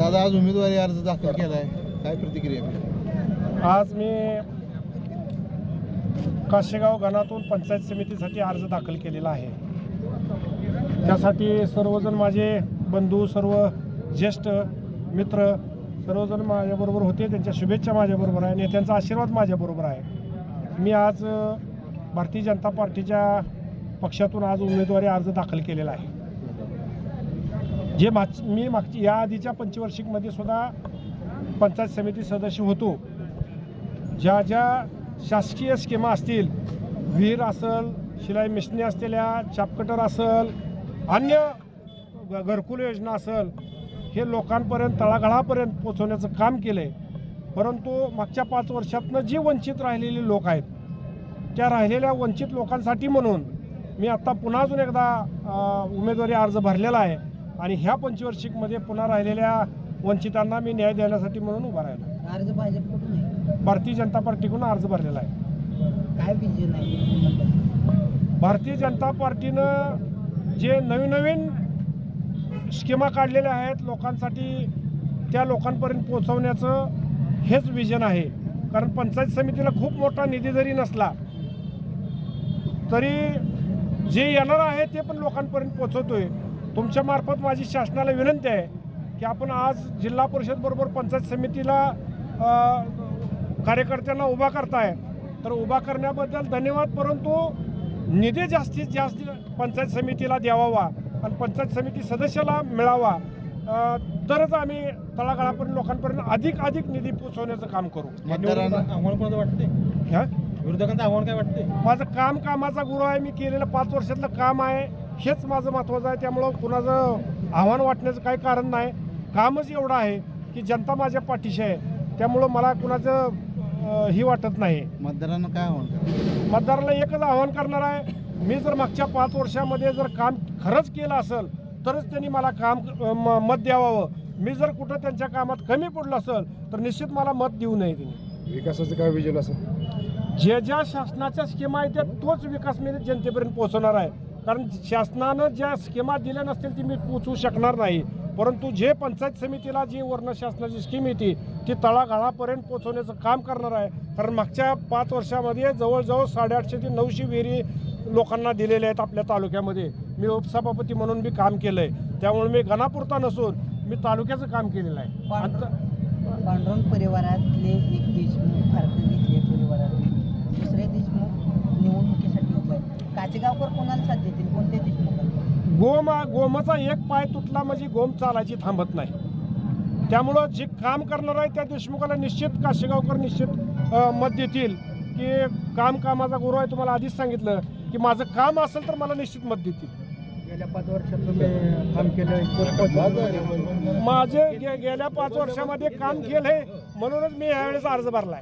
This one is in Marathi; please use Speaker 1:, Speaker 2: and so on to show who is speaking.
Speaker 1: दादा आज उमेदवारी अर्ज दाखल केलाय, काय प्रतिक्रिया?
Speaker 2: आज मी काशेगाव गणातून पंचायत समितीसाठी अर्ज दाखल केलेला आहे। त्यासाठी सर्वजण माझे बंधू, सर्व ज्येष्ठ मित्र सर्वजण माझ्याबरोबर होते। त्यांच्या शुभेच्छा माझ्याबरोबर आहे, नेत्यांचा आशीर्वाद माझ्याबरोबर आहे। मी आज भारतीय जनता पार्टीच्या पक्षातून आज उमेदवारी अर्ज दाखल केलेला आहे। मी मागची या आधीच्या पंचवार्षिकमध्ये सुद्धा पंचायत समिती सदस्य होतो। ज्या ज्या शासकीय स्कीमा असतील, विहीर असेल, शिलाई मिशनी असलेल्या, चापकटर असेल, अन्य घरकुल योजना असेल, हे लोकांपर्यंत तळागाळापर्यंत पोहोचवण्याचं काम केलं आहे। परंतु मागच्या 5 वर्षातनं जी वंचित राहिलेली लोक आहेत, त्या राहिलेल्या वंचित लोकांसाठी म्हणून मी आत्ता पुन्हा अजून एकदा उमेदवारी अर्ज भरलेला आहे आणि ह्या पंचवार्षिकमध्ये पुन्हा राहिलेल्या वंचितांना मी न्याय देण्यासाठी म्हणून उभा राहिला।
Speaker 3: अर्ज भाजपकडून आहे,
Speaker 2: भारतीय जनता पार्टीकडून अर्ज भरलेला आहे।
Speaker 3: काय विजन आहे?
Speaker 2: भारतीय जनता पार्टीनं जे नवीन स्कीमा काढलेल्या आहेत लोकांसाठी, त्या लोकांपर्यंत पोहोचवण्याचं हेच विजन आहे। कारण पंचायत समितीला खूप मोठा निधी जरी नसला तरी जे येणार आहे ते पण लोकांपर्यंत पोहोचवतोय। तुमच्या मार्फत माझी शासनाला विनंती आहे की आपण आज जिल्हा परिषदबरोबर पंचायत समितीला कार्यकर्त्यांना उभा करताय, तर उभा करण्याबद्दल धन्यवाद। परंतु निधी जास्तीत जास्त पंचायत समितीला द्यावा आणि पंचायत समिती सदस्याला मिळावा, तरच आम्ही तळागाळापर्यंत लोकांपर्यंत अधिक निधी पोहोचवण्याचं काम करू।
Speaker 1: आव्हान कोणाचं वाटते? विरोधकांचं आव्हान काय वाटते?
Speaker 2: माझं कामाचा गुरु आहे, मी केलेलं 5 वर्षातलं काम आहे, हेच माझं महत्त्वाचं आहे। त्यामुळं कुणाचं आव्हान वाटण्याचं काही कारण नाही। कामच एवढं आहे की जनता माझ्या पाठीशी आहे, त्यामुळं मला कुणाचं ही वाटत नाही।
Speaker 1: मतदारांना काय आव्हान?
Speaker 2: मतदाराला एकच आव्हान करणार आहे, मी जर मागच्या 5 वर्षामध्ये जर काम खरंच केलं असेल तरच त्यांनी मला मत द्यावं। मी जर कुठं त्यांच्या कामात कमी पडलं असेल तर निश्चित मला मत देऊ नये त्यांनी।
Speaker 1: विकासाचं काय विजन असेल?
Speaker 2: ज्या शासनाच्या स्कीमा आहेत त्या तोच विकास मी जनतेपर्यंत पोहोचवणार आहे। कारण शासनानं ज्या स्कीमा दिल्या नसतील ती मी पोचवू शकणार नाही, परंतु जे पंचायत समितीला जी वर्ण शासनाची स्कीम येते ती तळागाळापर्यंत पोहोचवण्याचं काम करणार आहे। कारण मागच्या 5 वर्षामध्ये जवळजवळ 850 ते 900 विहिरी लोकांना दिलेल्या आहेत आपल्या तालुक्यामध्ये। मी उपसभापती म्हणून मी काम केलं आहे, त्यामुळे मी गणापुरता नसून मी तालुक्याचं काम केलेलं आहे।
Speaker 3: पांडुरंग परिवारातले एक देशमुख, भारतीय इथले परिवारातले दुसरे देशमुख निवडणुकीसाठी उभे आहेत। काचेगावकर कोणाला साथ देतील? कोणते देशमुख?
Speaker 2: गोमाचा एक पाय तुटला म्हणजे गोम चालायची थांबत नाही। त्यामुळं जे काम करणार आहे त्या देशमुखाला निश्चित काशेगावकर निश्चित मत देतील की कामाचा गुरु आहे। तुम्हाला आधीच सांगितलं की माझं काम असेल तर मला निश्चित मत देतील।
Speaker 3: गेल्या 5 वर्षात तुम्ही काम केलं,
Speaker 2: माझे गेल्या 5 वर्षामध्ये काम केलंय म्हणूनच मी यावेळेस अर्ज भरलाय।